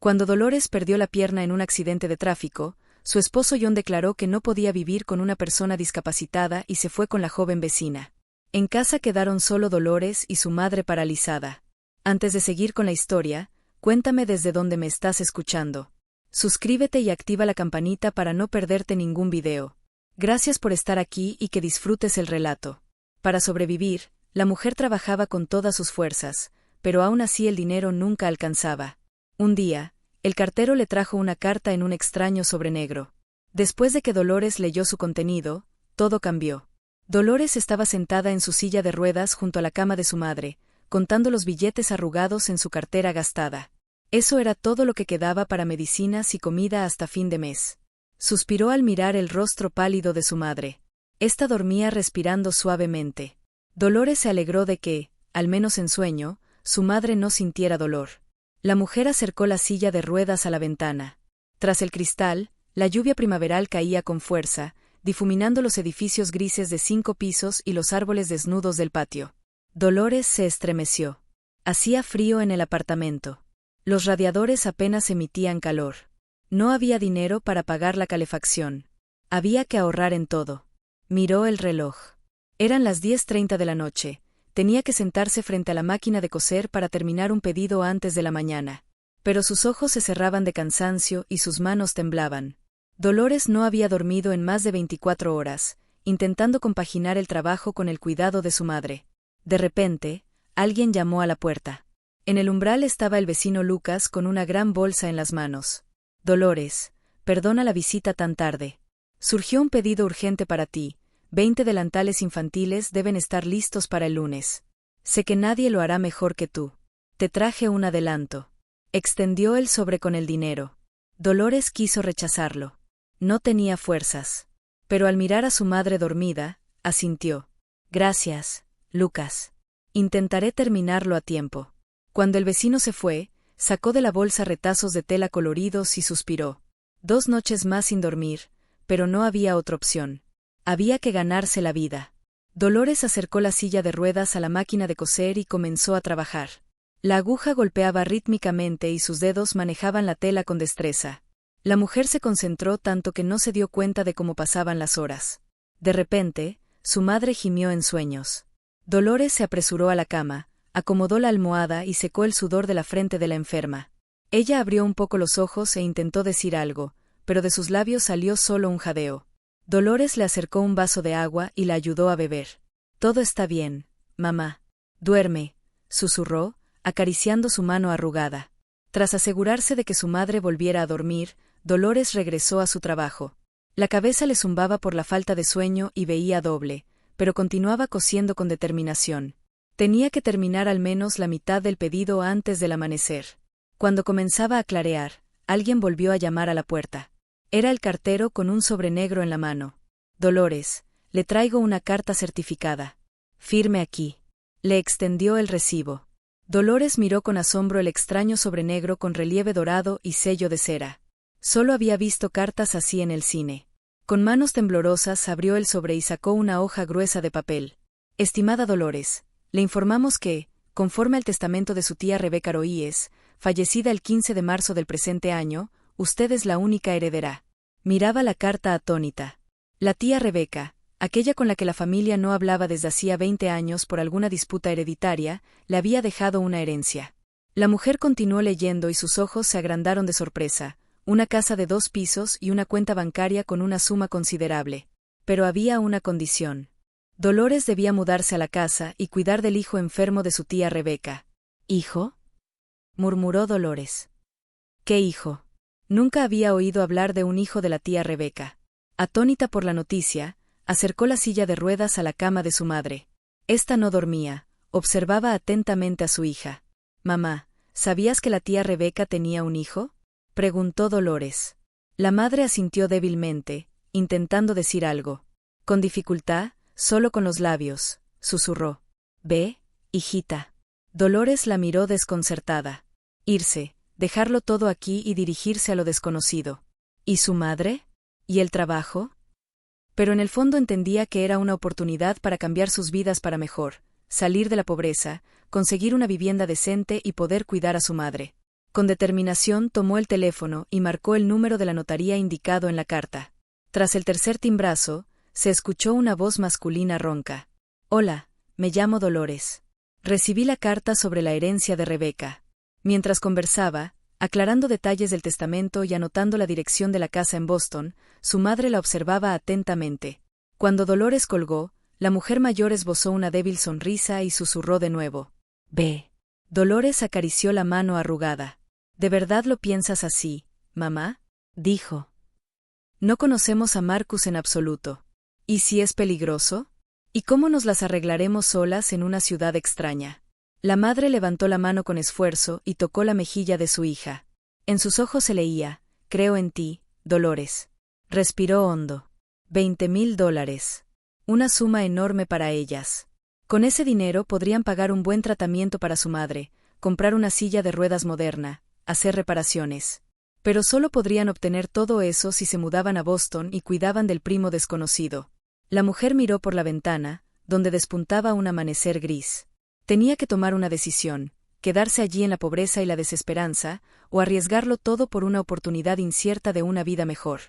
Cuando Dolores perdió la pierna en un accidente de tráfico, su esposo John declaró que no podía vivir con una persona discapacitada y se fue con la joven vecina. En casa quedaron solo Dolores y su madre paralizada. Antes de seguir con la historia, cuéntame desde dónde me estás escuchando. Suscríbete y activa la campanita para no perderte ningún video. Gracias por estar aquí y que disfrutes el relato. Para sobrevivir, la mujer trabajaba con todas sus fuerzas, pero aún así el dinero nunca alcanzaba. Un día, el cartero le trajo una carta en un extraño sobre negro. Después de que Dolores leyó su contenido, todo cambió. Dolores estaba sentada en su silla de ruedas junto a la cama de su madre, contando los billetes arrugados en su cartera gastada. Eso era todo lo que quedaba para medicinas y comida hasta fin de mes. Suspiró al mirar el rostro pálido de su madre. Esta dormía respirando suavemente. Dolores se alegró de que, al menos en sueño, su madre no sintiera dolor. La mujer acercó la silla de ruedas a la ventana. Tras el cristal, la lluvia primaveral caía con fuerza, difuminando los edificios grises de 5 pisos y los árboles desnudos del patio. Dolores se estremeció. Hacía frío en el apartamento. Los radiadores apenas emitían calor. No había dinero para pagar la calefacción. Había que ahorrar en todo. Miró el reloj. Eran las 10:30 de la noche. Tenía que sentarse frente a la máquina de coser para terminar un pedido antes de la mañana. Pero sus ojos se cerraban de cansancio y sus manos temblaban. Dolores no había dormido en más de 24 horas, intentando compaginar el trabajo con el cuidado de su madre. De repente, alguien llamó a la puerta. En el umbral estaba el vecino Lucas con una gran bolsa en las manos. Dolores, perdona la visita tan tarde. Surgió un pedido urgente para ti. 20 delantales infantiles deben estar listos para el lunes. Sé que nadie lo hará mejor que tú. Te traje un adelanto. Extendió el sobre con el dinero. Dolores quiso rechazarlo. No tenía fuerzas. Pero al mirar a su madre dormida, asintió. Gracias, Lucas. Intentaré terminarlo a tiempo. Cuando el vecino se fue, sacó de la bolsa retazos de tela coloridos y suspiró. 2 noches más sin dormir, pero no había otra opción. Había que ganarse la vida. Dolores acercó la silla de ruedas a la máquina de coser y comenzó a trabajar. La aguja golpeaba rítmicamente y sus dedos manejaban la tela con destreza. La mujer se concentró tanto que no se dio cuenta de cómo pasaban las horas. De repente, su madre gimió en sueños. Dolores se apresuró a la cama, acomodó la almohada y secó el sudor de la frente de la enferma. Ella abrió un poco los ojos e intentó decir algo, pero de sus labios salió solo un jadeo. Dolores le acercó un vaso de agua y la ayudó a beber. Todo está bien, mamá. Duerme, susurró, acariciando su mano arrugada. Tras asegurarse de que su madre volviera a dormir, Dolores regresó a su trabajo. La cabeza le zumbaba por la falta de sueño y veía doble, pero continuaba cosiendo con determinación. Tenía que terminar al menos la mitad del pedido antes del amanecer. Cuando comenzaba a clarear, alguien volvió a llamar a la puerta. Era el cartero con un sobre negro en la mano. Dolores, le traigo una carta certificada. Firme aquí. Le extendió el recibo. Dolores miró con asombro el extraño sobre negro con relieve dorado y sello de cera. Solo había visto cartas así en el cine. Con manos temblorosas abrió el sobre y sacó una hoja gruesa de papel. Estimada Dolores, le informamos que, conforme al testamento de su tía Rebeca Roíes, fallecida el 15 de marzo del presente año, usted es la única heredera. Miraba la carta atónita. La tía Rebeca, aquella con la que la familia no hablaba desde hacía 20 años por alguna disputa hereditaria, le había dejado una herencia. La mujer continuó leyendo y sus ojos se agrandaron de sorpresa. Una casa de 2 pisos y una cuenta bancaria con una suma considerable. Pero había una condición. Dolores debía mudarse a la casa y cuidar del hijo enfermo de su tía Rebeca. ¿Hijo?, murmuró Dolores. ¿Qué hijo? Nunca había oído hablar de un hijo de la tía Rebeca. Atónita por la noticia, acercó la silla de ruedas a la cama de su madre. Esta no dormía, observaba atentamente a su hija. Mamá, ¿sabías que la tía Rebeca tenía un hijo?, preguntó Dolores. La madre asintió débilmente, intentando decir algo. Con dificultad, solo con los labios, susurró. Ve, hijita. Dolores la miró desconcertada. Irse, dejarlo todo aquí y dirigirse a lo desconocido. ¿Y su madre? ¿Y el trabajo? Pero en el fondo entendía que era una oportunidad para cambiar sus vidas para mejor, salir de la pobreza, conseguir una vivienda decente y poder cuidar a su madre. Con determinación tomó el teléfono y marcó el número de la notaría indicado en la carta. Tras el tercer timbrazo, se escuchó una voz masculina ronca. Hola, me llamo Dolores. Recibí la carta sobre la herencia de Rebeca. Mientras conversaba, aclarando detalles del testamento y anotando la dirección de la casa en Boston, su madre la observaba atentamente. Cuando Dolores colgó, la mujer mayor esbozó una débil sonrisa y susurró de nuevo. Ve. Dolores acarició la mano arrugada. ¿De verdad lo piensas así, mamá? Dijo. No conocemos a Marcus en absoluto. ¿Y si es peligroso? ¿Y cómo nos las arreglaremos solas en una ciudad extraña? La madre levantó la mano con esfuerzo y tocó la mejilla de su hija. En sus ojos se leía, creo en ti, Dolores. Respiró hondo. $20,000. Una suma enorme para ellas. Con ese dinero podrían pagar un buen tratamiento para su madre, comprar una silla de ruedas moderna, hacer reparaciones. Pero solo podrían obtener todo eso si se mudaban a Boston y cuidaban del primo desconocido. La mujer miró por la ventana, donde despuntaba un amanecer gris. Tenía que tomar una decisión, quedarse allí en la pobreza y la desesperanza, o arriesgarlo todo por una oportunidad incierta de una vida mejor.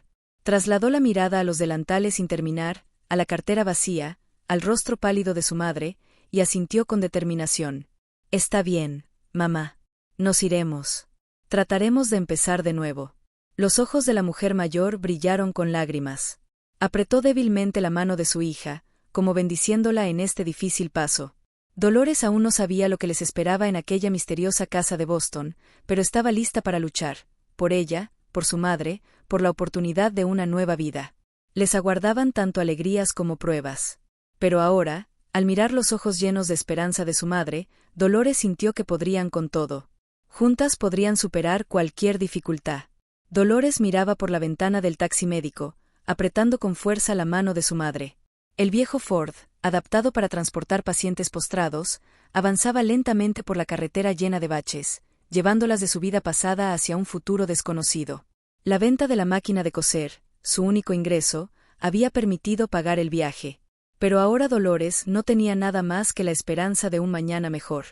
Trasladó la mirada a los delantales sin terminar, a la cartera vacía, al rostro pálido de su madre, y asintió con determinación. Está bien, mamá. Nos iremos. Trataremos de empezar de nuevo. Los ojos de la mujer mayor brillaron con lágrimas. Apretó débilmente la mano de su hija, como bendiciéndola en este difícil paso. Dolores aún no sabía lo que les esperaba en aquella misteriosa casa de Boston, pero estaba lista para luchar, por ella, por su madre, por la oportunidad de una nueva vida. Les aguardaban tanto alegrías como pruebas. Pero ahora, al mirar los ojos llenos de esperanza de su madre, Dolores sintió que podrían con todo. Juntas podrían superar cualquier dificultad. Dolores miraba por la ventana del taxi médico, apretando con fuerza la mano de su madre. El viejo Ford, adaptado para transportar pacientes postrados, avanzaba lentamente por la carretera llena de baches, llevándolas de su vida pasada hacia un futuro desconocido. La venta de la máquina de coser, su único ingreso, había permitido pagar el viaje. Pero ahora Dolores no tenía nada más que la esperanza de un mañana mejor.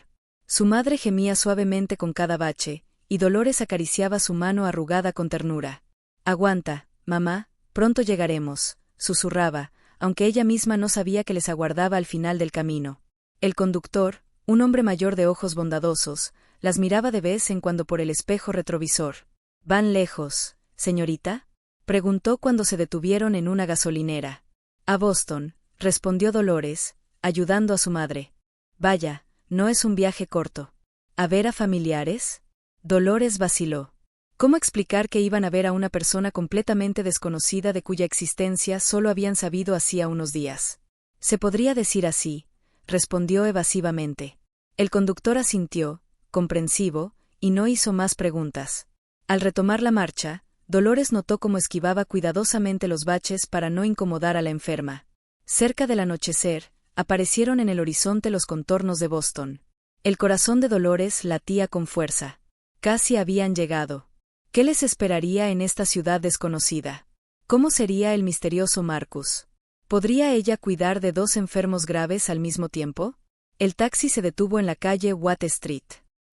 Su madre gemía suavemente con cada bache, y Dolores acariciaba su mano arrugada con ternura. Aguanta, mamá, pronto llegaremos, susurraba, aunque ella misma no sabía que les aguardaba al final del camino. El conductor, un hombre mayor de ojos bondadosos, las miraba de vez en cuando por el espejo retrovisor. ¿Van lejos, señorita?, preguntó cuando se detuvieron en una gasolinera. A Boston, respondió Dolores, ayudando a su madre. Vaya, no es un viaje corto. ¿A ver a familiares? Dolores vaciló. ¿Cómo explicar que iban a ver a una persona completamente desconocida de cuya existencia solo habían sabido hacía unos días? Se podría decir así, respondió evasivamente. El conductor asintió, comprensivo, y no hizo más preguntas. Al retomar la marcha, Dolores notó cómo esquivaba cuidadosamente los baches para no incomodar a la enferma. Cerca del anochecer, aparecieron en el horizonte los contornos de Boston. El corazón de Dolores latía con fuerza. Casi habían llegado. ¿Qué les esperaría en esta ciudad desconocida? ¿Cómo sería el misterioso Marcus? ¿Podría ella cuidar de dos enfermos graves al mismo tiempo? El taxi se detuvo en la calle Watt Street.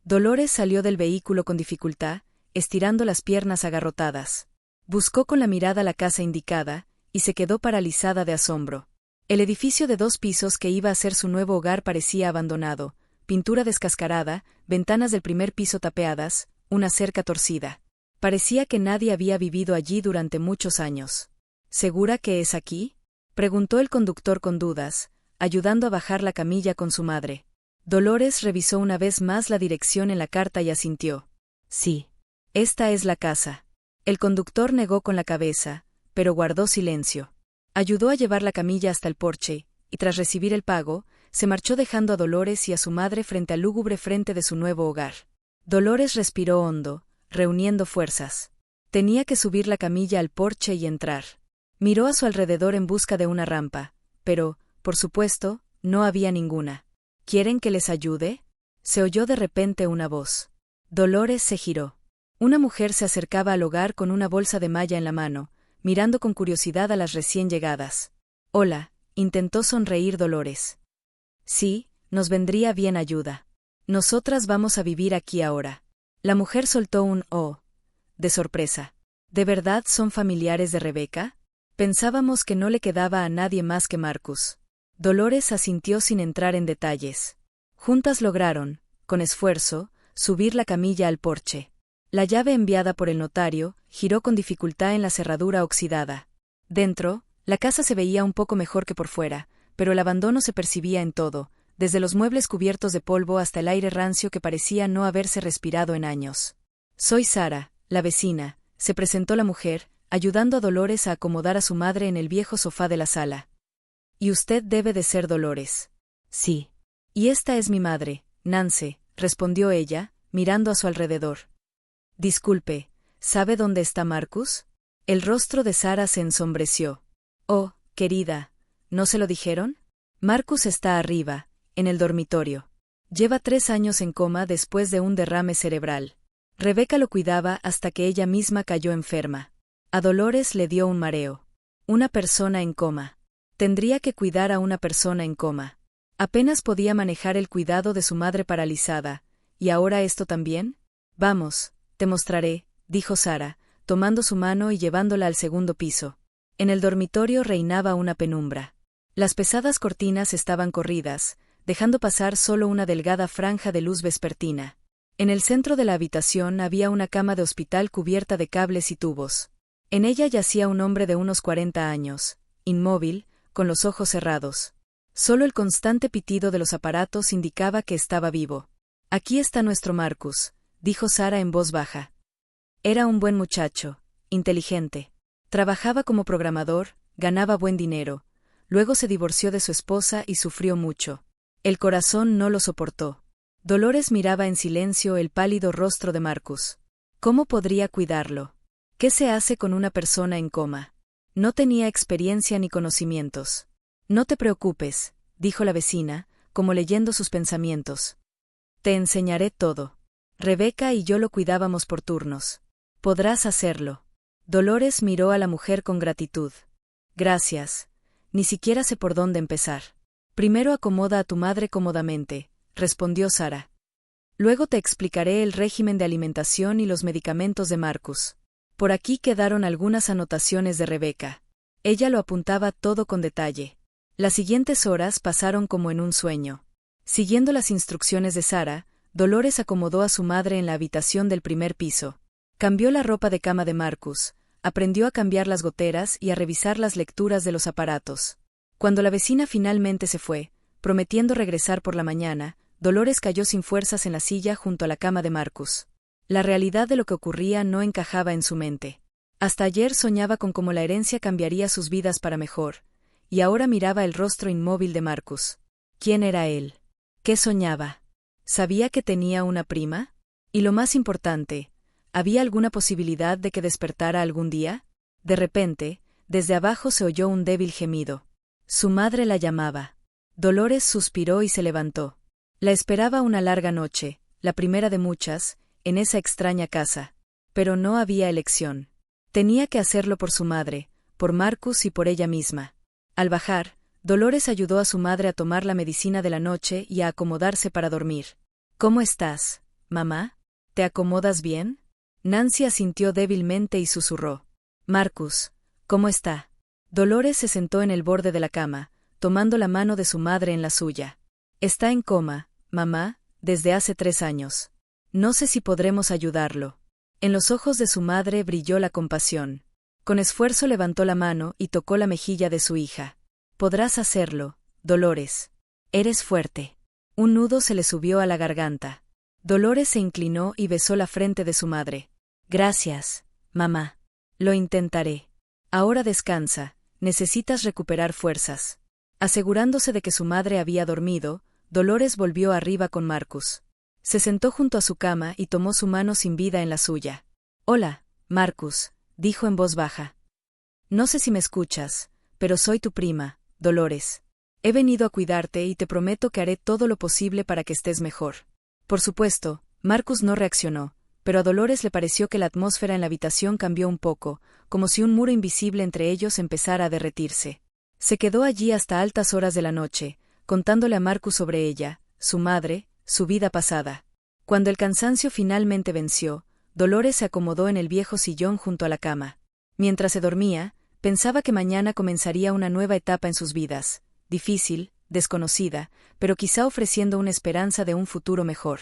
Dolores salió del vehículo con dificultad, estirando las piernas agarrotadas. Buscó con la mirada la casa indicada, y se quedó paralizada de asombro. El edificio de 2 pisos que iba a ser su nuevo hogar parecía abandonado, pintura descascarada, ventanas del primer piso tapeadas, una cerca torcida. Parecía que nadie había vivido allí durante muchos años. ¿Segura que es aquí?, preguntó el conductor con dudas, ayudando a bajar la camilla con su madre. Dolores revisó una vez más la dirección en la carta y asintió. Sí. Esta es la casa. El conductor negó con la cabeza, pero guardó silencio. Ayudó a llevar la camilla hasta el porche, y tras recibir el pago, se marchó dejando a Dolores y a su madre frente al lúgubre frente de su nuevo hogar. Dolores respiró hondo, reuniendo fuerzas. Tenía que subir la camilla al porche y entrar. Miró a su alrededor en busca de una rampa, pero, por supuesto, no había ninguna. ¿Quieren que les ayude?, se oyó de repente una voz. Dolores se giró. Una mujer se acercaba al hogar con una bolsa de malla en la mano, mirando con curiosidad a las recién llegadas. Hola, intentó sonreír Dolores. Sí, nos vendría bien ayuda. Nosotras vamos a vivir aquí ahora. La mujer soltó un «oh» de sorpresa. ¿De verdad son familiares de Rebeca? Pensábamos que no le quedaba a nadie más que Marcus. Dolores asintió sin entrar en detalles. Juntas lograron, con esfuerzo, subir la camilla al porche. La llave enviada por el notario giró con dificultad en la cerradura oxidada. Dentro, la casa se veía un poco mejor que por fuera, pero el abandono se percibía en todo, desde los muebles cubiertos de polvo hasta el aire rancio que parecía no haberse respirado en años. Soy Sara, la vecina, se presentó la mujer, ayudando a Dolores a acomodar a su madre en el viejo sofá de la sala. Y usted debe de ser Dolores. Sí. Y esta es mi madre, Nance, respondió ella, mirando a su alrededor. Disculpe, ¿sabe dónde está Marcus? El rostro de Sara se ensombreció. Oh, querida, ¿no se lo dijeron? Marcus está arriba, en el dormitorio. Lleva 3 años en coma después de un derrame cerebral. Rebeca lo cuidaba hasta que ella misma cayó enferma. A Dolores le dio un mareo. Una persona en coma. Tendría que cuidar a una persona en coma. Apenas podía manejar el cuidado de su madre paralizada. ¿Y ahora esto también? Vamos, te mostraré, dijo Sara, tomando su mano y llevándola al segundo piso. En el dormitorio reinaba una penumbra. Las pesadas cortinas estaban corridas, dejando pasar solo una delgada franja de luz vespertina. En el centro de la habitación había una cama de hospital cubierta de cables y tubos. En ella yacía un hombre de unos 40 años, inmóvil, con los ojos cerrados. Solo el constante pitido de los aparatos indicaba que estaba vivo. Aquí está nuestro Marcus, dijo Sara en voz baja. Era un buen muchacho, inteligente. Trabajaba como programador, ganaba buen dinero. Luego se divorció de su esposa y sufrió mucho. El corazón no lo soportó. Dolores miraba en silencio el pálido rostro de Marcus. ¿Cómo podría cuidarlo? ¿Qué se hace con una persona en coma? No tenía experiencia ni conocimientos. No te preocupes, dijo la vecina, como leyendo sus pensamientos. Te enseñaré todo. Rebeca y yo lo cuidábamos por turnos. Podrás hacerlo. Dolores miró a la mujer con gratitud. Gracias. Ni siquiera sé por dónde empezar. Primero acomoda a tu madre cómodamente, respondió Sara. Luego te explicaré el régimen de alimentación y los medicamentos de Marcus. Por aquí quedaron algunas anotaciones de Rebeca. Ella lo apuntaba todo con detalle. Las siguientes horas pasaron como en un sueño. Siguiendo las instrucciones de Sara, Dolores acomodó a su madre en la habitación del primer piso. Cambió la ropa de cama de Marcus, aprendió a cambiar las goteras y a revisar las lecturas de los aparatos. Cuando la vecina finalmente se fue, prometiendo regresar por la mañana, Dolores cayó sin fuerzas en la silla junto a la cama de Marcus. La realidad de lo que ocurría no encajaba en su mente. Hasta ayer soñaba con cómo la herencia cambiaría sus vidas para mejor, y ahora miraba el rostro inmóvil de Marcus. ¿Quién era él? ¿Qué soñaba? ¿Sabía que tenía una prima? Y lo más importante, ¿había alguna posibilidad de que despertara algún día? De repente, desde abajo se oyó un débil gemido. Su madre la llamaba. Dolores suspiró y se levantó. La esperaba una larga noche, la primera de muchas, en esa extraña casa. Pero no había elección. Tenía que hacerlo por su madre, por Marcus y por ella misma. Al bajar, Dolores ayudó a su madre a tomar la medicina de la noche y a acomodarse para dormir. ¿Cómo estás, mamá? ¿Te acomodas bien? Nancy asintió débilmente y susurró. Marcus, ¿cómo está? Dolores se sentó en el borde de la cama, tomando la mano de su madre en la suya. Está en coma, mamá, desde hace 3 años. No sé si podremos ayudarlo. En los ojos de su madre brilló la compasión. Con esfuerzo levantó la mano y tocó la mejilla de su hija. Podrás hacerlo, Dolores. Eres fuerte. Un nudo se le subió a la garganta. Dolores se inclinó y besó la frente de su madre. Gracias, mamá. Lo intentaré. Ahora descansa, necesitas recuperar fuerzas. Asegurándose de que su madre había dormido, Dolores volvió arriba con Marcus. Se sentó junto a su cama y tomó su mano sin vida en la suya. Hola, Marcus, dijo en voz baja. No sé si me escuchas, pero soy tu prima, Dolores. He venido a cuidarte y te prometo que haré todo lo posible para que estés mejor. Por supuesto, Marcus no reaccionó, pero a Dolores le pareció que la atmósfera en la habitación cambió un poco, como si un muro invisible entre ellos empezara a derretirse. Se quedó allí hasta altas horas de la noche, contándole a Marcus sobre ella, su madre, su vida pasada. Cuando el cansancio finalmente venció, Dolores se acomodó en el viejo sillón junto a la cama. Mientras se dormía, pensaba que mañana comenzaría una nueva etapa en sus vidas, difícil, desconocida, pero quizá ofreciendo una esperanza de un futuro mejor.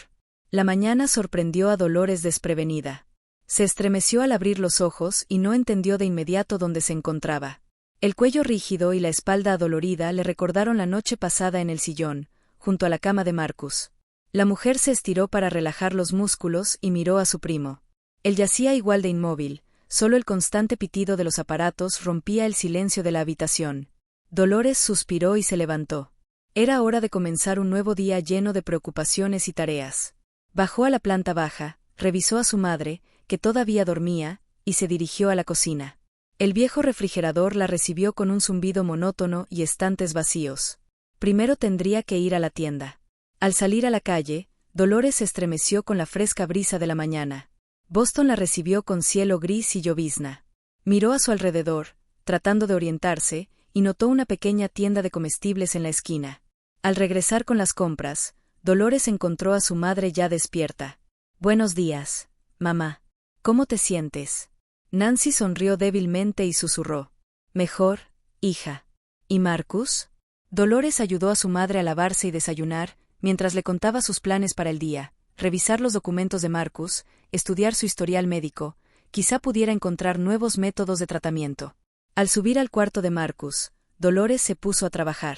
La mañana sorprendió a Dolores desprevenida. Se estremeció al abrir los ojos y no entendió de inmediato dónde se encontraba. El cuello rígido y la espalda adolorida le recordaron la noche pasada en el sillón, junto a la cama de Marcus. La mujer se estiró para relajar los músculos y miró a su primo. Él yacía igual de inmóvil, solo el constante pitido de los aparatos rompía el silencio de la habitación. Dolores suspiró y se levantó. Era hora de comenzar un nuevo día lleno de preocupaciones y tareas. Bajó a la planta baja, revisó a su madre, que todavía dormía, y se dirigió a la cocina. El viejo refrigerador la recibió con un zumbido monótono y estantes vacíos. Primero tendría que ir a la tienda. Al salir a la calle, Dolores se estremeció con la fresca brisa de la mañana. Boston la recibió con cielo gris y llovizna. Miró a su alrededor, tratando de orientarse, y notó una pequeña tienda de comestibles en la esquina. Al regresar con las compras, Dolores encontró a su madre ya despierta. «Buenos días, mamá. ¿Cómo te sientes?» Nancy sonrió débilmente y susurró. «Mejor, hija. ¿Y Marcus?» Dolores ayudó a su madre a lavarse y desayunar, mientras le contaba sus planes para el día, revisar los documentos de Marcus, estudiar su historial médico, quizá pudiera encontrar nuevos métodos de tratamiento. Al subir al cuarto de Marcus, Dolores se puso a trabajar.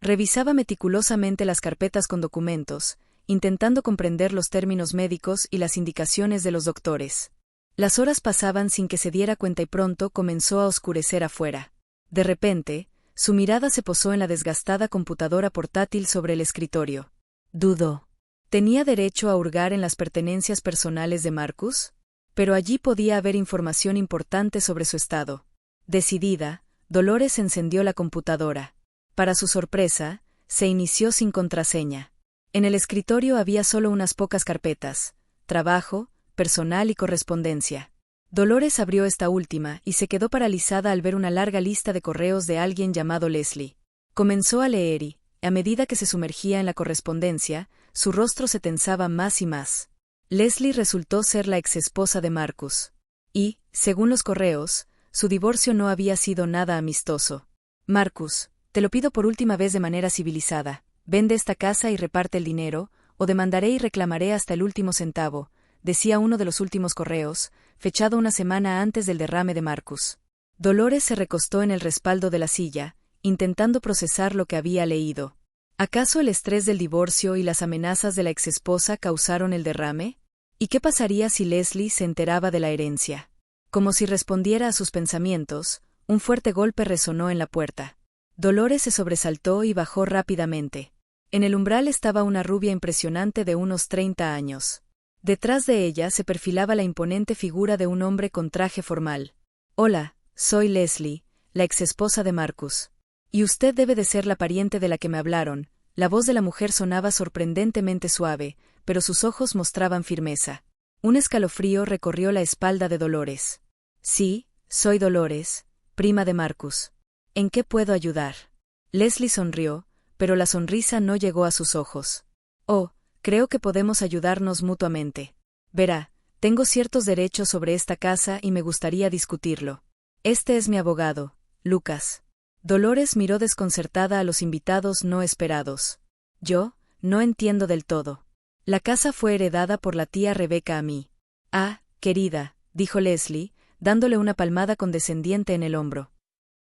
Revisaba meticulosamente las carpetas con documentos, intentando comprender los términos médicos y las indicaciones de los doctores. Las horas pasaban sin que se diera cuenta y pronto comenzó a oscurecer afuera. De repente, su mirada se posó en la desgastada computadora portátil sobre el escritorio. Dudó. ¿Tenía derecho a hurgar en las pertenencias personales de Marcus? Pero allí podía haber información importante sobre su estado. Decidida, Dolores encendió la computadora. Para su sorpresa, se inició sin contraseña. En el escritorio había solo unas pocas carpetas: trabajo, personal y correspondencia. Dolores abrió esta última y se quedó paralizada al ver una larga lista de correos de alguien llamado Leslie. Comenzó a leer y, a medida que se sumergía en la correspondencia, su rostro se tensaba más y más. Leslie resultó ser la exesposa de Marcus. Y, según los correos, su divorcio no había sido nada amistoso. «Marcus, te lo pido por última vez de manera civilizada. Vende esta casa y reparte el dinero, o demandaré y reclamaré hasta el último centavo», decía uno de los últimos correos, fechado una semana antes del derrame de Marcus. Dolores se recostó en el respaldo de la silla, intentando procesar lo que había leído. ¿Acaso el estrés del divorcio y las amenazas de la exesposa causaron el derrame? ¿Y qué pasaría si Leslie se enteraba de la herencia? Como si respondiera a sus pensamientos, un fuerte golpe resonó en la puerta. Dolores se sobresaltó y bajó rápidamente. En el umbral estaba una rubia impresionante de unos 30 años. Detrás de ella se perfilaba la imponente figura de un hombre con traje formal. «Hola, soy Leslie, la exesposa de Marcus. Y usted debe de ser la pariente de la que me hablaron». La voz de la mujer sonaba sorprendentemente suave, pero sus ojos mostraban firmeza. Un escalofrío recorrió la espalda de Dolores. «Sí, soy Dolores, prima de Marcus. ¿En qué puedo ayudar?» Leslie sonrió, pero la sonrisa no llegó a sus ojos. «Oh, creo que podemos ayudarnos mutuamente. Verá, tengo ciertos derechos sobre esta casa y me gustaría discutirlo. Este es mi abogado, Lucas». Dolores miró desconcertada a los invitados no esperados. «Yo, no entiendo del todo. La casa fue heredada por la tía Rebeca a mí». «Ah, querida», dijo Leslie, dándole una palmada condescendiente en el hombro.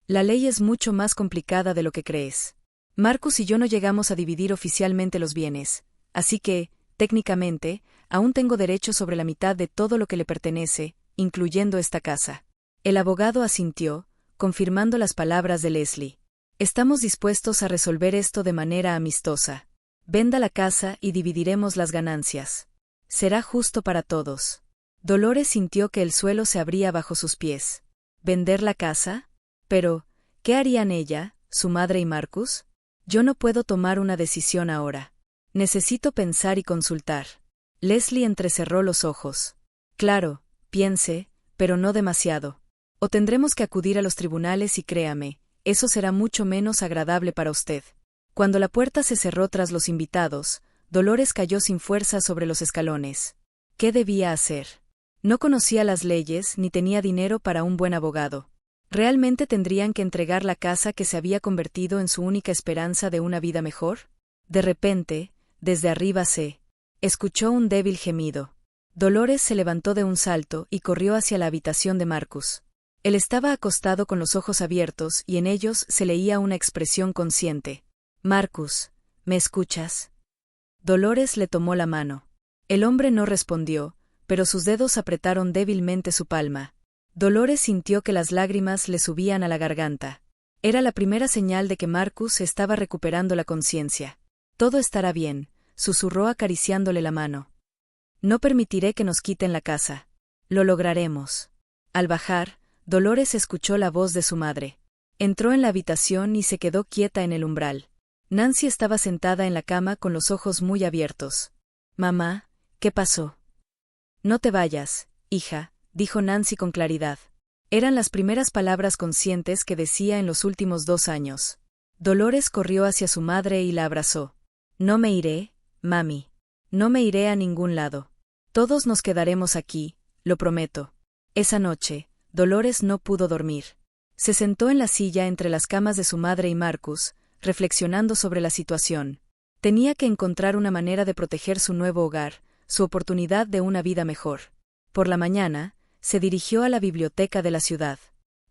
«La ley es mucho más complicada de lo que crees. Marcus y yo no llegamos a dividir oficialmente los bienes, así que, técnicamente, aún tengo derecho sobre la mitad de todo lo que le pertenece, incluyendo esta casa». El abogado asintió, confirmando las palabras de Leslie. «Estamos dispuestos a resolver esto de manera amistosa. Venda la casa y dividiremos las ganancias. Será justo para todos». Dolores sintió que el suelo se abría bajo sus pies. ¿Vender la casa? Pero, ¿qué harían ella, su madre y Marcus? «Yo no puedo tomar una decisión ahora. Necesito pensar y consultar». Leslie entrecerró los ojos. «Claro, piense, pero no demasiado. O tendremos que acudir a los tribunales y créame, eso será mucho menos agradable para usted». Cuando la puerta se cerró tras los invitados, Dolores cayó sin fuerza sobre los escalones. ¿Qué debía hacer? No conocía las leyes ni tenía dinero para un buen abogado. ¿Realmente tendrían que entregar la casa que se había convertido en su única esperanza de una vida mejor? De repente, desde arriba se escuchó un débil gemido. Dolores se levantó de un salto y corrió hacia la habitación de Marcus. Él estaba acostado con los ojos abiertos y en ellos se leía una expresión consciente. Marcus, ¿me escuchas? Dolores le tomó la mano. El hombre no respondió, pero sus dedos apretaron débilmente su palma. Dolores sintió que las lágrimas le subían a la garganta. Era la primera señal de que Marcus estaba recuperando la conciencia. Todo estará bien, susurró acariciándole la mano. No permitiré que nos quiten la casa. Lo lograremos. Al bajar, Dolores escuchó la voz de su madre. Entró en la habitación y se quedó quieta en el umbral. Nancy estaba sentada en la cama con los ojos muy abiertos. Mamá, ¿qué pasó? No te vayas, hija, dijo Nancy con claridad. Eran las primeras palabras conscientes que decía en los últimos 2 años. Dolores corrió hacia su madre y la abrazó. No me iré, mami. No me iré a ningún lado. Todos nos quedaremos aquí, lo prometo. Esa noche, Dolores no pudo dormir. Se sentó en la silla entre las camas de su madre y Marcus, reflexionando sobre la situación. Tenía que encontrar una manera de proteger su nuevo hogar, su oportunidad de una vida mejor. Por la mañana, se dirigió a la biblioteca de la ciudad.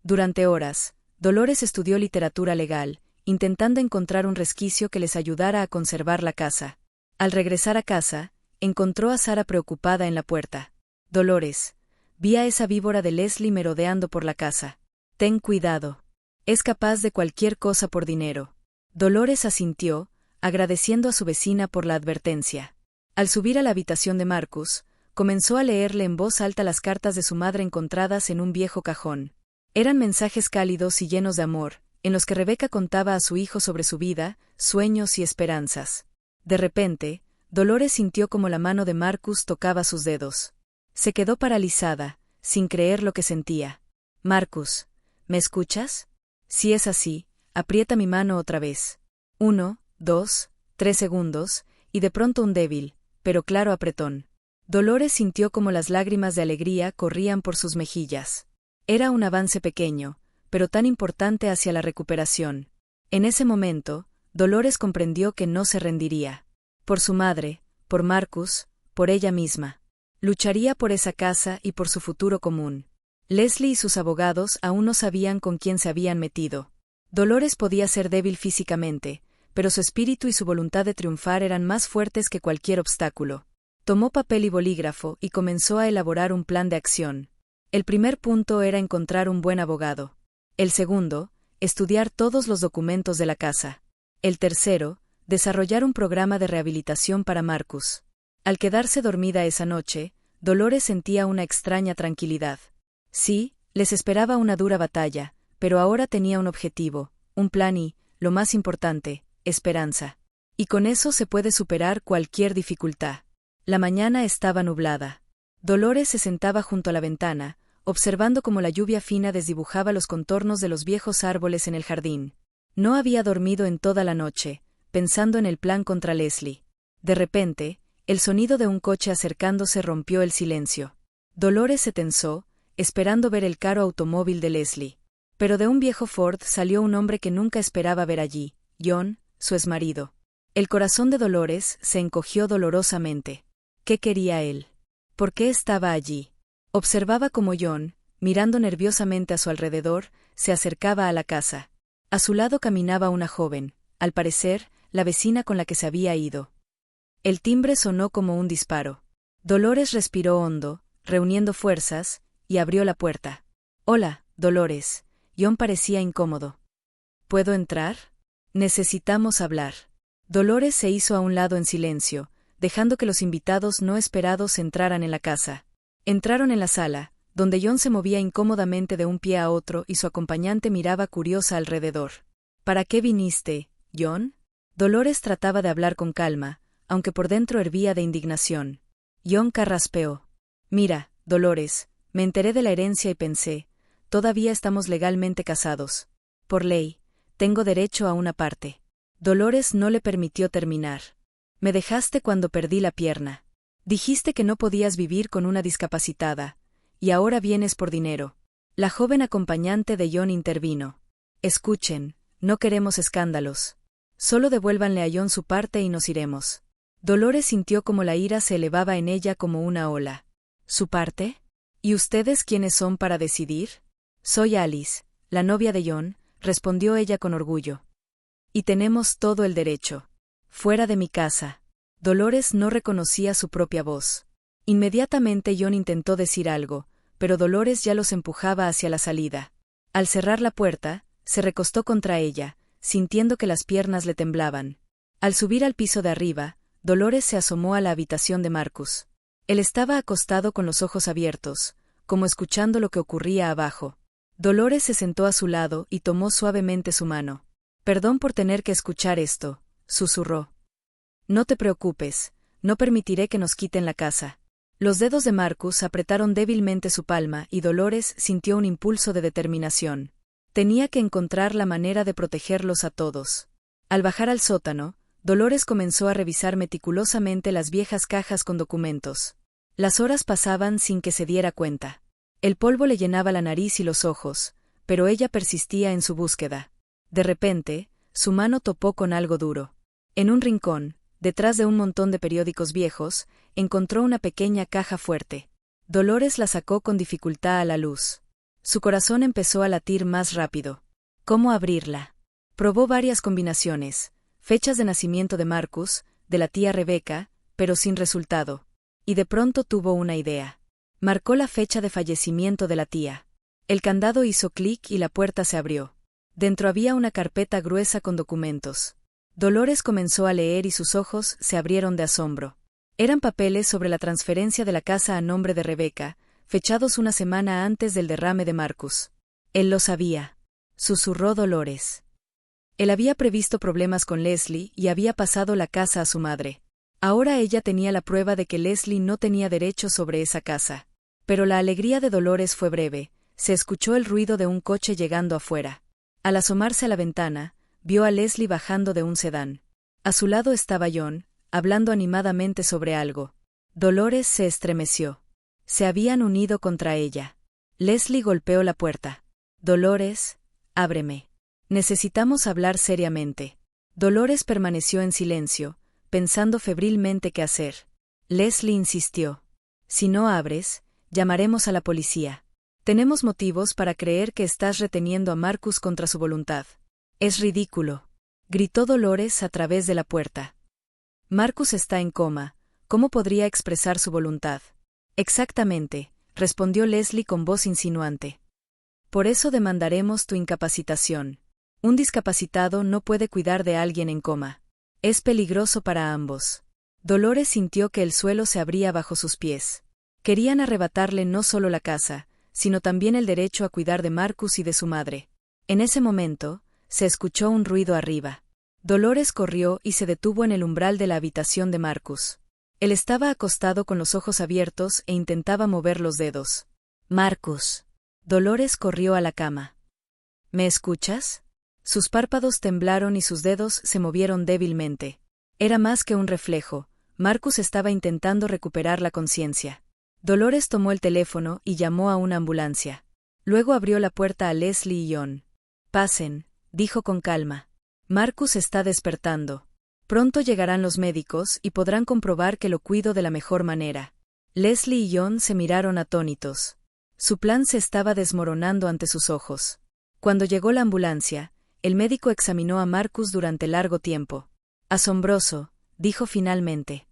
Durante horas, Dolores estudió literatura legal, intentando encontrar un resquicio que les ayudara a conservar la casa. Al regresar a casa, encontró a Sara preocupada en la puerta. Dolores, vi a esa víbora de Leslie merodeando por la casa. Ten cuidado. Es capaz de cualquier cosa por dinero. Dolores asintió, agradeciendo a su vecina por la advertencia. Al subir a la habitación de Marcus, comenzó a leerle en voz alta las cartas de su madre encontradas en un viejo cajón. Eran mensajes cálidos y llenos de amor, en los que Rebeca contaba a su hijo sobre su vida, sueños y esperanzas. De repente, Dolores sintió como la mano de Marcus tocaba sus dedos. Se quedó paralizada, sin creer lo que sentía. Marcus, ¿me escuchas? Si es así, aprieta mi mano otra vez. 1, 2, 3 segundos, y de pronto un débil, pero claro apretón. Dolores sintió como las lágrimas de alegría corrían por sus mejillas. Era un avance pequeño, pero tan importante hacia la recuperación. En ese momento, Dolores comprendió que no se rendiría. Por su madre, por Marcus, por ella misma. Lucharía por esa casa y por su futuro común. Leslie y sus abogados aún no sabían con quién se habían metido. Dolores podía ser débil físicamente, pero su espíritu y su voluntad de triunfar eran más fuertes que cualquier obstáculo. Tomó papel y bolígrafo y comenzó a elaborar un plan de acción. El primer punto era encontrar un buen abogado. El segundo, estudiar todos los documentos de la casa. El tercero, desarrollar un programa de rehabilitación para Marcus. Al quedarse dormida esa noche, Dolores sentía una extraña tranquilidad. Sí, les esperaba una dura batalla, pero ahora tenía un objetivo, un plan y, lo más importante, esperanza. Y con eso se puede superar cualquier dificultad. La mañana estaba nublada. Dolores se sentaba junto a la ventana, observando cómo la lluvia fina desdibujaba los contornos de los viejos árboles en el jardín. No había dormido en toda la noche, pensando en el plan contra Leslie. De repente, el sonido de un coche acercándose rompió el silencio. Dolores se tensó, esperando ver el caro automóvil de Leslie. Pero de un viejo Ford salió un hombre que nunca esperaba ver allí, John, su exmarido. El corazón de Dolores se encogió dolorosamente. ¿Qué quería él? ¿Por qué estaba allí? Observaba cómo John, mirando nerviosamente a su alrededor, se acercaba a la casa. A su lado caminaba una joven, al parecer, la vecina con la que se había ido. El timbre sonó como un disparo. Dolores respiró hondo, reuniendo fuerzas, y abrió la puerta. «Hola, Dolores». John parecía incómodo. «¿Puedo entrar? Necesitamos hablar». Dolores se hizo a un lado en silencio, dejando que los invitados no esperados entraran en la casa. Entraron en la sala, donde John se movía incómodamente de un pie a otro y su acompañante miraba curiosa alrededor. «¿Para qué viniste, John?» Dolores trataba de hablar con calma, aunque por dentro hervía de indignación. John carraspeó. «Mira, Dolores, me enteré de la herencia y pensé, todavía estamos legalmente casados. Por ley, tengo derecho a una parte». Dolores no le permitió terminar. Me dejaste cuando perdí la pierna. Dijiste que no podías vivir con una discapacitada, y ahora vienes por dinero. La joven acompañante de John intervino. Escuchen, no queremos escándalos. Solo devuélvanle a John su parte y nos iremos. Dolores sintió como la ira se elevaba en ella como una ola. ¿Su parte? ¿Y ustedes quiénes son para decidir? Soy Alice, la novia de John, respondió ella con orgullo. Y tenemos todo el derecho. Fuera de mi casa. Dolores no reconocía su propia voz. Inmediatamente John intentó decir algo, pero Dolores ya los empujaba hacia la salida. Al cerrar la puerta, se recostó contra ella, sintiendo que las piernas le temblaban. Al subir al piso de arriba, Dolores se asomó a la habitación de Marcus. Él estaba acostado con los ojos abiertos, como escuchando lo que ocurría abajo. Dolores se sentó a su lado y tomó suavemente su mano. «Perdón por tener que escuchar esto», susurró. «No te preocupes, no permitiré que nos quiten la casa». Los dedos de Marcus apretaron débilmente su palma y Dolores sintió un impulso de determinación. Tenía que encontrar la manera de protegerlos a todos. Al bajar al sótano, Dolores comenzó a revisar meticulosamente las viejas cajas con documentos. Las horas pasaban sin que se diera cuenta. El polvo le llenaba la nariz y los ojos, pero ella persistía en su búsqueda. De repente, su mano topó con algo duro. En un rincón, detrás de un montón de periódicos viejos, encontró una pequeña caja fuerte. Dolores la sacó con dificultad a la luz. Su corazón empezó a latir más rápido. ¿Cómo abrirla? Probó varias combinaciones, fechas de nacimiento de Marcus, de la tía Rebecca, pero sin resultado. Y de pronto tuvo una idea. Marcó la fecha de fallecimiento de la tía. El candado hizo clic y la puerta se abrió. Dentro había una carpeta gruesa con documentos. Dolores comenzó a leer y sus ojos se abrieron de asombro. Eran papeles sobre la transferencia de la casa a nombre de Rebecca, fechados una semana antes del derrame de Marcus. Él lo sabía, susurró Dolores. Él había previsto problemas con Leslie y había pasado la casa a su madre. Ahora ella tenía la prueba de que Leslie no tenía derecho sobre esa casa. Pero la alegría de Dolores fue breve, se escuchó el ruido de un coche llegando afuera. Al asomarse a la ventana, vio a Leslie bajando de un sedán. A su lado estaba John, hablando animadamente sobre algo. Dolores se estremeció. Se habían unido contra ella. Leslie golpeó la puerta. «Dolores, ábreme. Necesitamos hablar seriamente». Dolores permaneció en silencio, pensando febrilmente qué hacer. Leslie insistió. «Si no abres, llamaremos a la policía. Tenemos motivos para creer que estás reteniendo a Marcus contra su voluntad». «Es ridículo», gritó Dolores a través de la puerta. «Marcus está en coma. ¿Cómo podría expresar su voluntad?» «Exactamente», respondió Leslie con voz insinuante. «Por eso demandaremos tu incapacitación. Un discapacitado no puede cuidar de alguien en coma. Es peligroso para ambos». Dolores sintió que el suelo se abría bajo sus pies. Querían arrebatarle no solo la casa, sino también el derecho a cuidar de Marcus y de su madre. En ese momento, se escuchó un ruido arriba. Dolores corrió y se detuvo en el umbral de la habitación de Marcus. Él estaba acostado con los ojos abiertos e intentaba mover los dedos. «Marcus». Dolores corrió a la cama. «¿Me escuchas?» Sus párpados temblaron y sus dedos se movieron débilmente. Era más que un reflejo. Marcus estaba intentando recuperar la conciencia. Dolores tomó el teléfono y llamó a una ambulancia. Luego abrió la puerta a Leslie y John. «Pasen», dijo con calma. «Marcus está despertando. Pronto llegarán los médicos y podrán comprobar que lo cuido de la mejor manera». Leslie y John se miraron atónitos. Su plan se estaba desmoronando ante sus ojos. Cuando llegó la ambulancia, el médico examinó a Marcus durante largo tiempo. «Asombroso», dijo finalmente.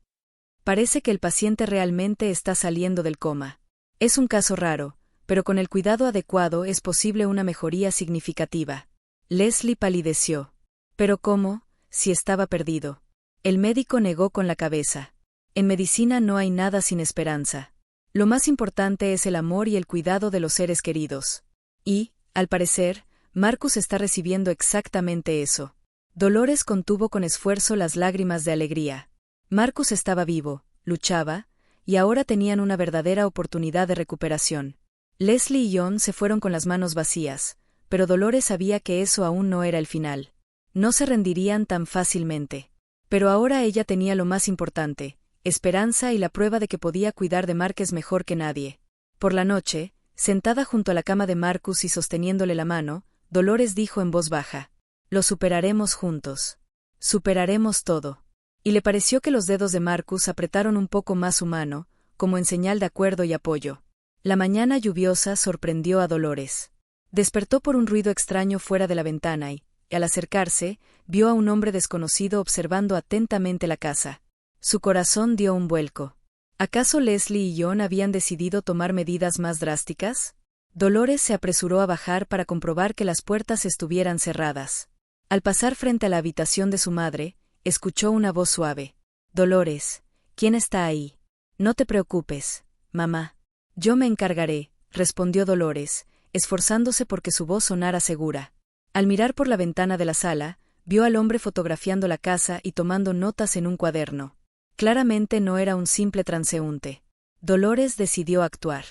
«Parece que el paciente realmente está saliendo del coma. Es un caso raro, pero con el cuidado adecuado es posible una mejoría significativa». Leslie palideció. «¿Pero cómo, si estaba perdido?» El médico negó con la cabeza. «En medicina no hay nada sin esperanza. Lo más importante es el amor y el cuidado de los seres queridos. Y, al parecer, Marcus está recibiendo exactamente eso». Dolores contuvo con esfuerzo las lágrimas de alegría. Marcus estaba vivo, luchaba, y ahora tenían una verdadera oportunidad de recuperación. Leslie y John se fueron con las manos vacías, pero Dolores sabía que eso aún no era el final. No se rendirían tan fácilmente. Pero ahora ella tenía lo más importante, esperanza y la prueba de que podía cuidar de Márquez mejor que nadie. Por la noche, sentada junto a la cama de Marcus y sosteniéndole la mano, Dolores dijo en voz baja: «Lo superaremos juntos. Superaremos todo». Y le pareció que los dedos de Marcus apretaron un poco más su mano, como en señal de acuerdo y apoyo. La mañana lluviosa sorprendió a Dolores. Despertó por un ruido extraño fuera de la ventana y, al acercarse, vio a un hombre desconocido observando atentamente la casa. Su corazón dio un vuelco. ¿Acaso Leslie y John habían decidido tomar medidas más drásticas? Dolores se apresuró a bajar para comprobar que las puertas estuvieran cerradas. Al pasar frente a la habitación de su madre, escuchó una voz suave. «Dolores, ¿quién está ahí?» «No te preocupes, mamá. Yo me encargaré», respondió Dolores, esforzándose porque su voz sonara segura. Al mirar por la ventana de la sala, vio al hombre fotografiando la casa y tomando notas en un cuaderno. Claramente no era un simple transeúnte. Dolores decidió actuar.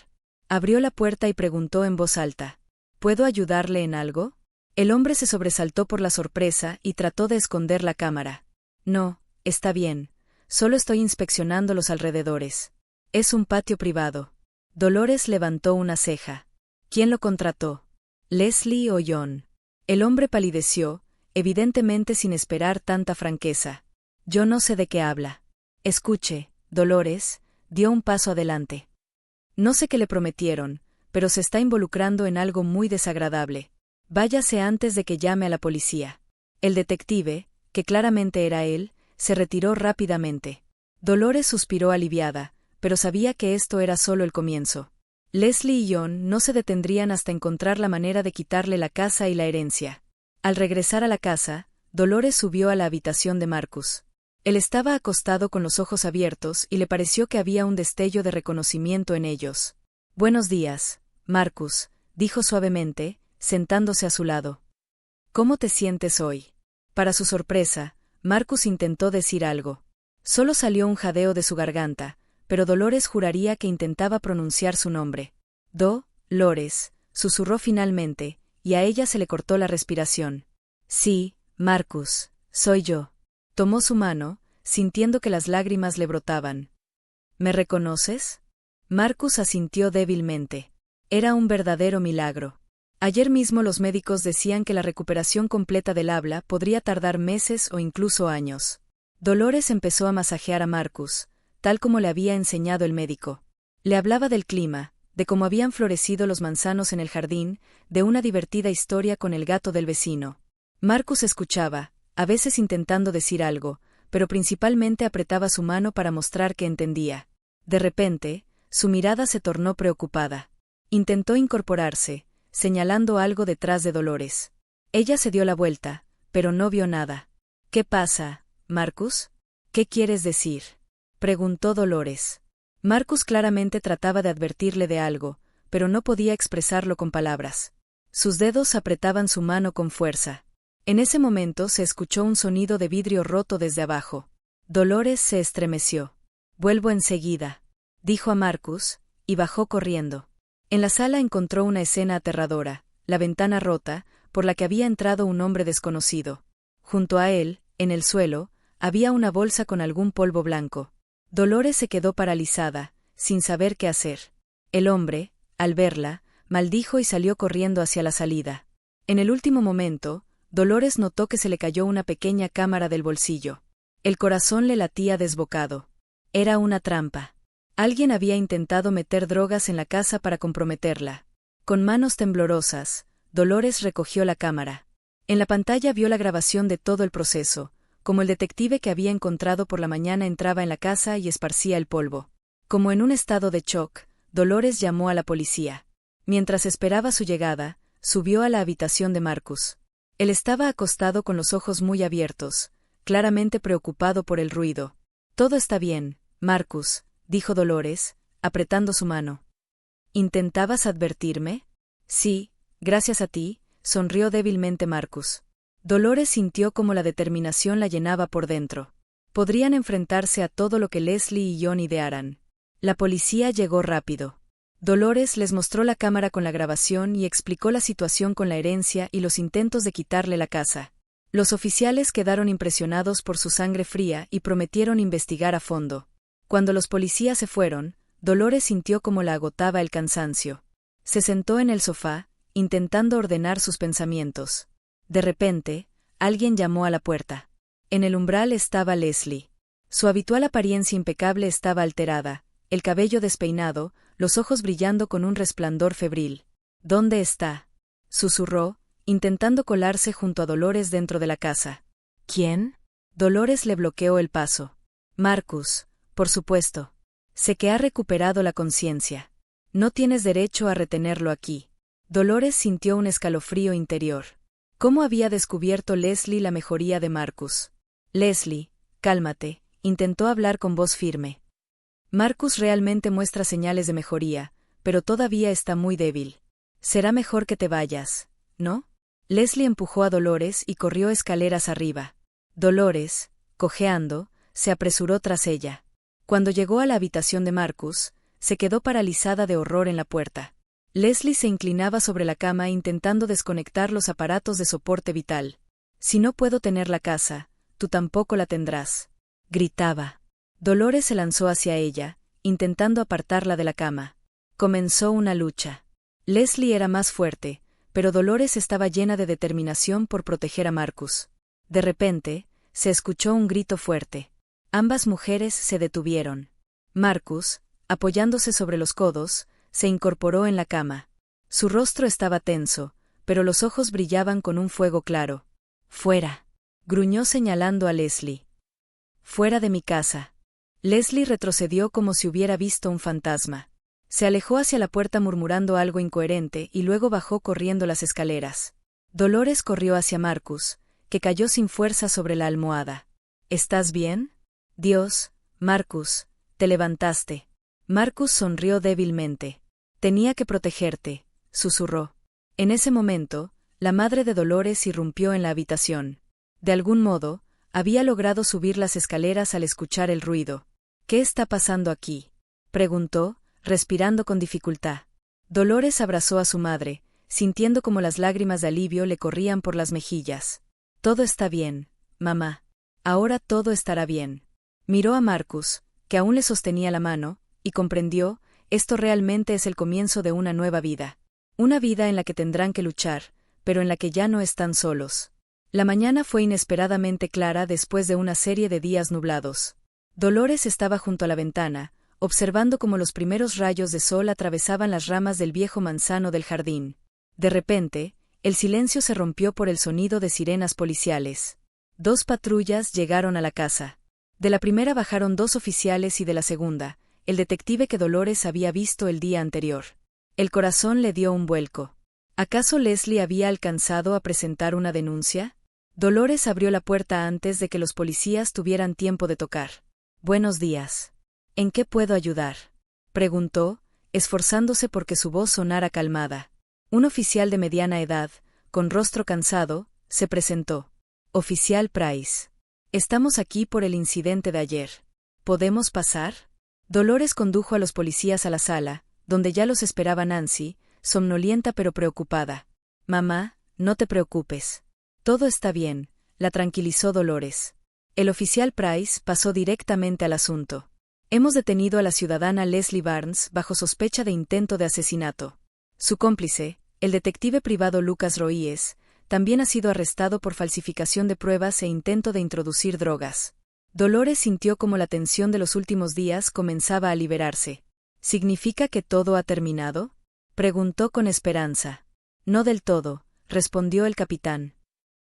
Abrió la puerta y preguntó en voz alta: «¿Puedo ayudarle en algo?». El hombre se sobresaltó por la sorpresa y trató de esconder la cámara. «No, está bien. Solo estoy inspeccionando los alrededores. Es un patio privado». Dolores levantó una ceja. ¿Quién lo contrató? ¿Leslie o John? El hombre palideció, evidentemente sin esperar tanta franqueza. «Yo no sé de qué habla». «Escuche, Dolores», dio un paso adelante. «No sé qué le prometieron, pero se está involucrando en algo muy desagradable. Váyase antes de que llame a la policía». El detective, que claramente era él, se retiró rápidamente. Dolores suspiró aliviada, pero sabía que esto era solo el comienzo. Leslie y John no se detendrían hasta encontrar la manera de quitarle la casa y la herencia. Al regresar a la casa, Dolores subió a la habitación de Marcus. Él estaba acostado con los ojos abiertos y le pareció que había un destello de reconocimiento en ellos. «Buenos días, Marcus», dijo suavemente, sentándose a su lado. «¿Cómo te sientes hoy?». Para su sorpresa, Marcus intentó decir algo. Solo salió un jadeo de su garganta, pero Dolores juraría que intentaba pronunciar su nombre. «Dolores», susurró finalmente, y a ella se le cortó la respiración. «Sí, Marcus, soy yo». Tomó su mano, sintiendo que las lágrimas le brotaban. «¿Me reconoces?». Marcus asintió débilmente. Era un verdadero milagro. Ayer mismo los médicos decían que la recuperación completa del habla podría tardar meses o incluso años. Dolores empezó a masajear a Marcus, tal como le había enseñado el médico. Le hablaba del clima, de cómo habían florecido los manzanos en el jardín, de una divertida historia con el gato del vecino. Marcus escuchaba, a veces intentando decir algo, pero principalmente apretaba su mano para mostrar que entendía. De repente, su mirada se tornó preocupada. Intentó incorporarse, señalando algo detrás de Dolores. Ella se dio la vuelta, pero no vio nada. «¿Qué pasa, Marcus? ¿Qué quieres decir?», preguntó Dolores. Marcus claramente trataba de advertirle de algo, pero no podía expresarlo con palabras. Sus dedos apretaban su mano con fuerza. En ese momento se escuchó un sonido de vidrio roto desde abajo. Dolores se estremeció. «Vuelvo enseguida», dijo a Marcus, y bajó corriendo. En la sala encontró una escena aterradora, la ventana rota, por la que había entrado un hombre desconocido. Junto a él, en el suelo, había una bolsa con algún polvo blanco. Dolores se quedó paralizada, sin saber qué hacer. El hombre, al verla, maldijo y salió corriendo hacia la salida. En el último momento, Dolores notó que se le cayó una pequeña cámara del bolsillo. El corazón le latía desbocado. Era una trampa. Alguien había intentado meter drogas en la casa para comprometerla. Con manos temblorosas, Dolores recogió la cámara. En la pantalla vio la grabación de todo el proceso, como el detective que había encontrado por la mañana entraba en la casa y esparcía el polvo. Como en un estado de shock, Dolores llamó a la policía. Mientras esperaba su llegada, subió a la habitación de Marcus. Él estaba acostado con los ojos muy abiertos, claramente preocupado por el ruido. «Todo está bien, Marcus», dijo Dolores, apretando su mano. «¿Intentabas advertirme?». «Sí, gracias a ti», sonrió débilmente Marcus. Dolores sintió como la determinación la llenaba por dentro. Podrían enfrentarse a todo lo que Leslie y John idearan. La policía llegó rápido. Dolores les mostró la cámara con la grabación y explicó la situación con la herencia y los intentos de quitarle la casa. Los oficiales quedaron impresionados por su sangre fría y prometieron investigar a fondo. Cuando los policías se fueron, Dolores sintió como la agotaba el cansancio. Se sentó en el sofá, intentando ordenar sus pensamientos. De repente, alguien llamó a la puerta. En el umbral estaba Leslie. Su habitual apariencia impecable estaba alterada, el cabello despeinado, los ojos brillando con un resplandor febril. ¿Dónde está?, susurró, intentando colarse junto a Dolores dentro de la casa. ¿Quién? Dolores le bloqueó el paso. Marcus, por supuesto. Sé que ha recuperado la conciencia. No tienes derecho a retenerlo aquí. Dolores sintió un escalofrío interior. ¿Cómo había descubierto Leslie la mejoría de Marcus? Leslie, cálmate, intentó hablar con voz firme. Marcus realmente muestra señales de mejoría, pero todavía está muy débil. Será mejor que te vayas, ¿no? Leslie empujó a Dolores y corrió escaleras arriba. Dolores, cojeando, se apresuró tras ella. Cuando llegó a la habitación de Marcus, se quedó paralizada de horror en la puerta. Leslie se inclinaba sobre la cama intentando desconectar los aparatos de soporte vital. Si no puedo tener la casa, tú tampoco la tendrás, gritaba. Dolores se lanzó hacia ella, intentando apartarla de la cama. Comenzó una lucha. Leslie era más fuerte, pero Dolores estaba llena de determinación por proteger a Marcus. De repente, se escuchó un grito fuerte. Ambas mujeres se detuvieron. Marcus, apoyándose sobre los codos, se incorporó en la cama. Su rostro estaba tenso, pero los ojos brillaban con un fuego claro. «Fuera», gruñó señalando a Leslie. «Fuera de mi casa». Leslie retrocedió como si hubiera visto un fantasma. Se alejó hacia la puerta murmurando algo incoherente y luego bajó corriendo las escaleras. Dolores corrió hacia Marcus, que cayó sin fuerza sobre la almohada. «¿Estás bien?» «Dios, Marcus, te levantaste». Marcus sonrió débilmente. «Tenía que protegerte», susurró. En ese momento, la madre de Dolores irrumpió en la habitación. De algún modo, había logrado subir las escaleras al escuchar el ruido. «¿Qué está pasando aquí?», preguntó, respirando con dificultad. Dolores abrazó a su madre, sintiendo como las lágrimas de alivio le corrían por las mejillas. «Todo está bien, mamá. Ahora todo estará bien». Miró a Marcus, que aún le sostenía la mano, y comprendió, esto realmente es el comienzo de una nueva vida. Una vida en la que tendrán que luchar, pero en la que ya no están solos. La mañana fue inesperadamente clara después de una serie de días nublados. Dolores estaba junto a la ventana, observando cómo los primeros rayos de sol atravesaban las ramas del viejo manzano del jardín. De repente, el silencio se rompió por el sonido de sirenas policiales. 2 patrullas llegaron a la casa. De la primera bajaron 2 oficiales y de la segunda, el detective que Dolores había visto el día anterior. El corazón le dio un vuelco. ¿Acaso Leslie había alcanzado a presentar una denuncia? Dolores abrió la puerta antes de que los policías tuvieran tiempo de tocar. «Buenos días. ¿En qué puedo ayudar?», preguntó, esforzándose porque su voz sonara calmada. Un oficial de mediana edad, con rostro cansado, se presentó. «Oficial Price. Estamos aquí por el incidente de ayer. ¿Podemos pasar?». Dolores condujo a los policías a la sala, donde ya los esperaba Nancy, somnolienta pero preocupada. «Mamá, no te preocupes. Todo está bien», la tranquilizó Dolores. El oficial Price pasó directamente al asunto. «Hemos detenido a la ciudadana Leslie Barnes bajo sospecha de intento de asesinato. Su cómplice, el detective privado Lucas Roíes, también ha sido arrestado por falsificación de pruebas e intento de introducir drogas». Dolores sintió como la tensión de los últimos días comenzaba a liberarse. «¿Significa que todo ha terminado?», preguntó con esperanza. «No del todo», respondió el capitán.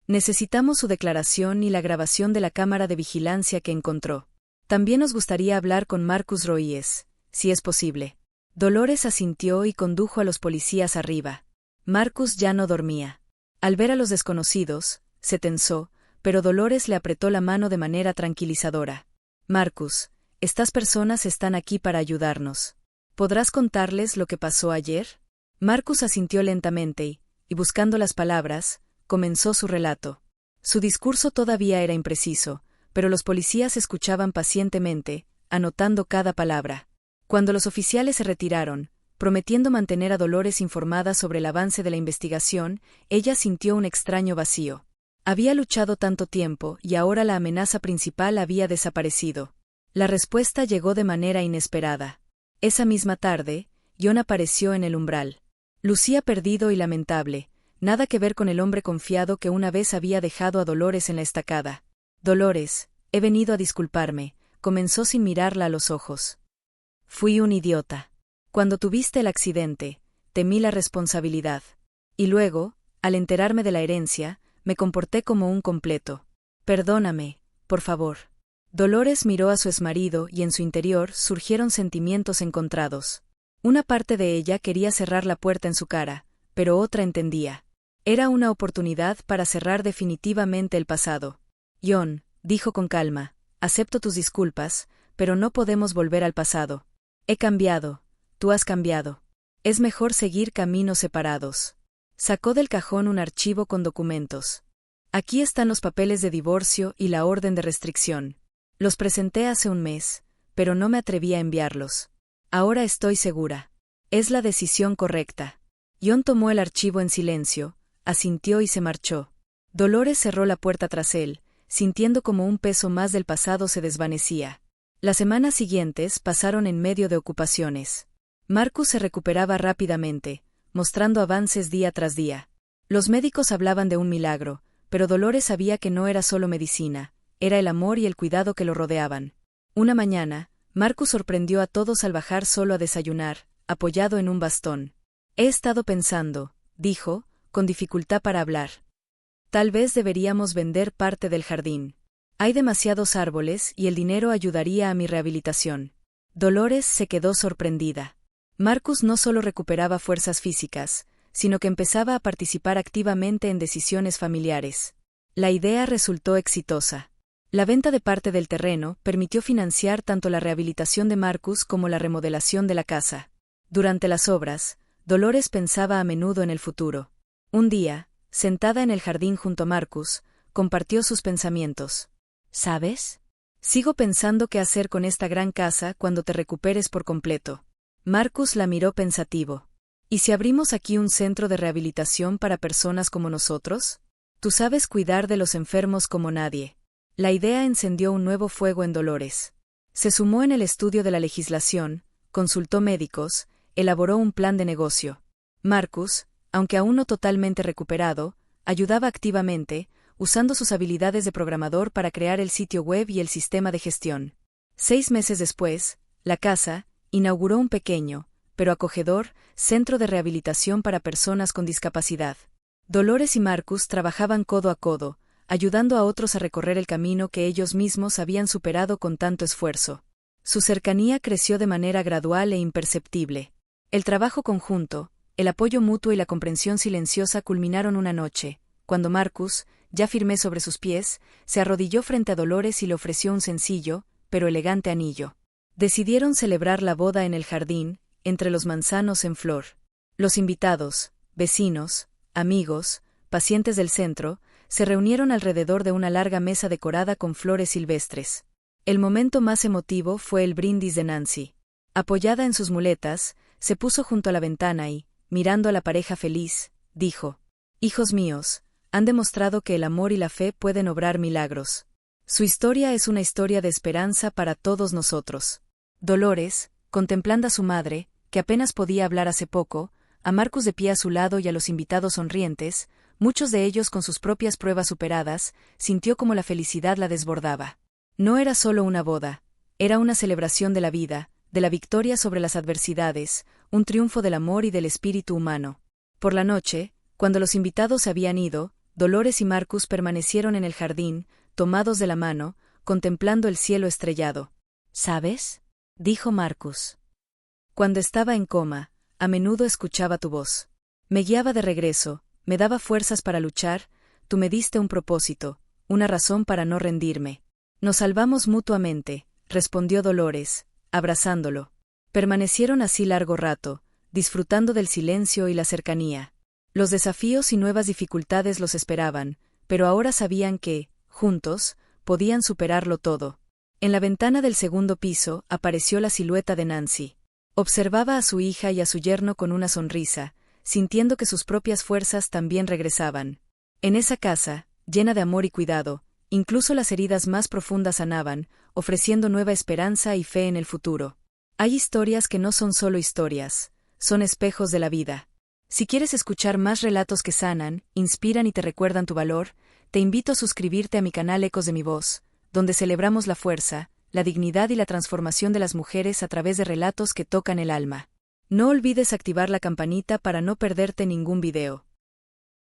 «Necesitamos su declaración y la grabación de la cámara de vigilancia que encontró. También nos gustaría hablar con Marcus Roíes, si es posible». Dolores asintió y condujo a los policías arriba. Marcus ya no dormía. Al ver a los desconocidos, se tensó, pero Dolores le apretó la mano de manera tranquilizadora. «Marcus, estas personas están aquí para ayudarnos. ¿Podrás contarles lo que pasó ayer?». Marcus asintió lentamente y, buscando las palabras, comenzó su relato. Su discurso todavía era impreciso, pero los policías escuchaban pacientemente, anotando cada palabra. Cuando los oficiales se retiraron, prometiendo mantener a Dolores informada sobre el avance de la investigación, ella sintió un extraño vacío. Había luchado tanto tiempo y ahora la amenaza principal había desaparecido. La respuesta llegó de manera inesperada. Esa misma tarde, Jon apareció en el umbral. Lucía perdido y lamentable, nada que ver con el hombre confiado que una vez había dejado a Dolores en la estacada. Dolores, he venido a disculparme, comenzó sin mirarla a los ojos. Fui un idiota. Cuando tuviste el accidente, temí la responsabilidad. Y luego, al enterarme de la herencia, me comporté como un completo. Perdóname, por favor. Dolores miró a su exmarido y en su interior surgieron sentimientos encontrados. Una parte de ella quería cerrar la puerta en su cara, pero otra entendía. Era una oportunidad para cerrar definitivamente el pasado. Jon, dijo con calma, acepto tus disculpas, pero no podemos volver al pasado. He cambiado, tú has cambiado. Es mejor seguir caminos separados. Sacó del cajón un archivo con documentos. Aquí están los papeles de divorcio y la orden de restricción. Los presenté hace un mes, pero no me atreví a enviarlos. Ahora estoy segura. Es la decisión correcta. Jon tomó el archivo en silencio, asintió y se marchó. Dolores cerró la puerta tras él, sintiendo como un peso más del pasado se desvanecía. Las semanas siguientes pasaron en medio de ocupaciones. Marcus se recuperaba rápidamente, mostrando avances día tras día. Los médicos hablaban de un milagro, pero Dolores sabía que no era solo medicina, era el amor y el cuidado que lo rodeaban. Una mañana, Marcus sorprendió a todos al bajar solo a desayunar, apoyado en un bastón. He estado pensando, dijo, con dificultad para hablar. Tal vez deberíamos vender parte del jardín. Hay demasiados árboles y el dinero ayudaría a mi rehabilitación. Dolores se quedó sorprendida. Marcus no solo recuperaba fuerzas físicas, sino que empezaba a participar activamente en decisiones familiares. La idea resultó exitosa. La venta de parte del terreno permitió financiar tanto la rehabilitación de Marcus como la remodelación de la casa. Durante las obras, Dolores pensaba a menudo en el futuro. Un día, sentada en el jardín junto a Marcus, compartió sus pensamientos. ¿Sabes? Sigo pensando qué hacer con esta gran casa cuando te recuperes por completo. Marcus la miró pensativo. ¿Y si abrimos aquí un centro de rehabilitación para personas como nosotros? Tú sabes cuidar de los enfermos como nadie. La idea encendió un nuevo fuego en Dolores. Se sumó en el estudio de la legislación, consultó médicos, elaboró un plan de negocio. Marcus, aunque aún no totalmente recuperado, ayudaba activamente, usando sus habilidades de programador para crear el sitio web y el sistema de gestión. 6 meses después, la casa inauguró un pequeño, pero acogedor, centro de rehabilitación para personas con discapacidad. Dolores y Marcus trabajaban codo a codo, ayudando a otros a recorrer el camino que ellos mismos habían superado con tanto esfuerzo. Su cercanía creció de manera gradual e imperceptible. El trabajo conjunto, el apoyo mutuo y la comprensión silenciosa culminaron una noche, cuando Marcus, ya firme sobre sus pies, se arrodilló frente a Dolores y le ofreció un sencillo, pero elegante anillo. Decidieron celebrar la boda en el jardín, entre los manzanos en flor. Los invitados, vecinos, amigos, pacientes del centro, se reunieron alrededor de una larga mesa decorada con flores silvestres. El momento más emotivo fue el brindis de Nancy. Apoyada en sus muletas, se puso junto a la ventana y, mirando a la pareja feliz, dijo: «Hijos míos, han demostrado que el amor y la fe pueden obrar milagros. Su historia es una historia de esperanza para todos nosotros». Dolores, contemplando a su madre, que apenas podía hablar hace poco, a Marcus de pie a su lado y a los invitados sonrientes, muchos de ellos con sus propias pruebas superadas, sintió como la felicidad la desbordaba. No era solo una boda, era una celebración de la vida, de la victoria sobre las adversidades, un triunfo del amor y del espíritu humano. Por la noche, cuando los invitados se habían ido, Dolores y Marcus permanecieron en el jardín, tomados de la mano, contemplando el cielo estrellado. «¿Sabes?», dijo Marcus. «Cuando estaba en coma, a menudo escuchaba tu voz. Me guiaba de regreso, me daba fuerzas para luchar, tú me diste un propósito, una razón para no rendirme. Nos salvamos mutuamente», respondió Dolores, abrazándolo. Permanecieron así largo rato, disfrutando del silencio y la cercanía. Los desafíos y nuevas dificultades los esperaban, pero ahora sabían que, juntos, podían superarlo todo. En la ventana del segundo piso apareció la silueta de Nancy. Observaba a su hija y a su yerno con una sonrisa, sintiendo que sus propias fuerzas también regresaban. En esa casa, llena de amor y cuidado, incluso las heridas más profundas sanaban, ofreciendo nueva esperanza y fe en el futuro. Hay historias que no son solo historias, son espejos de la vida. Si quieres escuchar más relatos que sanan, inspiran y te recuerdan tu valor, te invito a suscribirte a mi canal Ecos de mi Voz, donde celebramos la fuerza, la dignidad y la transformación de las mujeres a través de relatos que tocan el alma. No olvides activar la campanita para no perderte ningún video.